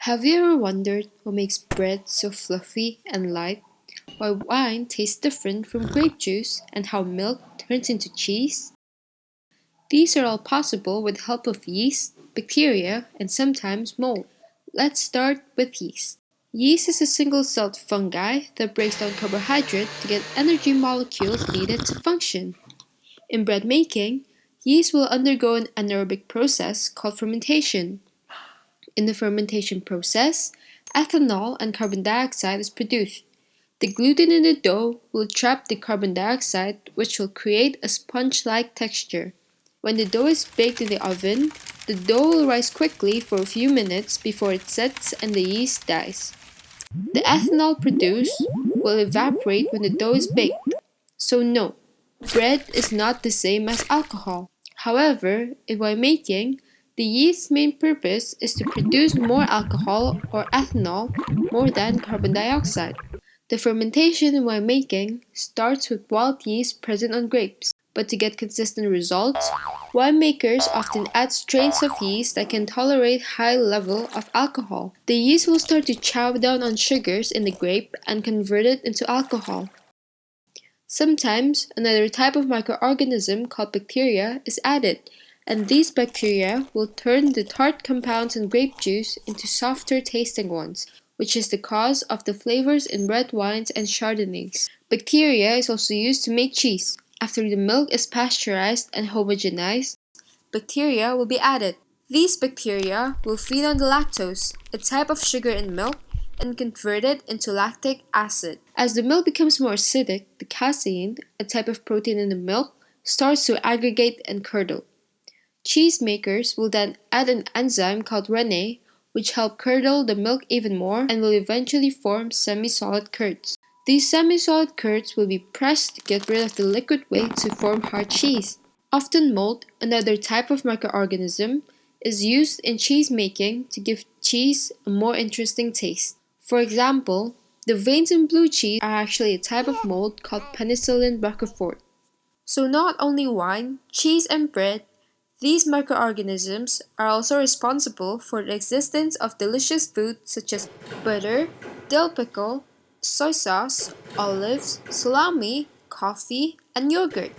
Have you ever wondered what makes bread so fluffy and light, why wine tastes different from grape juice, and how milk turns into cheese? These are all possible with the help of yeast, bacteria, and sometimes mold. Let's start with yeast. Yeast is a single-celled fungi that breaks down carbohydrate to get energy molecules needed to function. In bread making, yeast will undergo an anaerobic process called fermentation. In the fermentation process, ethanol and carbon dioxide is produced. The gluten in the dough will trap the carbon dioxide, which will create a sponge-like texture. When the dough is baked in the oven, the dough will rise quickly for a few minutes before it sets and the yeast dies. The ethanol produced will evaporate when the dough is baked. So no, bread is not the same as alcohol. However, in winemaking, the yeast's main purpose is to produce more alcohol or ethanol more than carbon dioxide. The fermentation in winemaking starts with wild yeast present on grapes, but to get consistent results, winemakers often add strains of yeast that can tolerate high level of alcohol. The yeast will start to chow down on sugars in the grape and convert it into alcohol. Sometimes, another type of microorganism called bacteria is added, and these bacteria will turn the tart compounds in grape juice into softer tasting ones, which is the cause of the flavors in red wines and chardonnays. Bacteria is also used to make cheese. After the milk is pasteurized and homogenized, bacteria will be added. These bacteria will feed on the lactose, a type of sugar in milk, and convert it into lactic acid. As the milk becomes more acidic, the casein, a type of protein in the milk, starts to aggregate and curdle. Cheesemakers will then add an enzyme called rennet, which help curdle the milk even more and will eventually form semi-solid curds. These semi-solid curds will be pressed to get rid of the liquid weight to form hard cheese. Often mold, another type of microorganism, is used in cheese making to give cheese a more interesting taste. For example, the veins in blue cheese are actually a type of mold called Penicillin roquefort. So not only wine, cheese, and bread, these microorganisms are also responsible for the existence of delicious foods such as butter, dill pickle, soy sauce, olives, salami, coffee, and yogurt.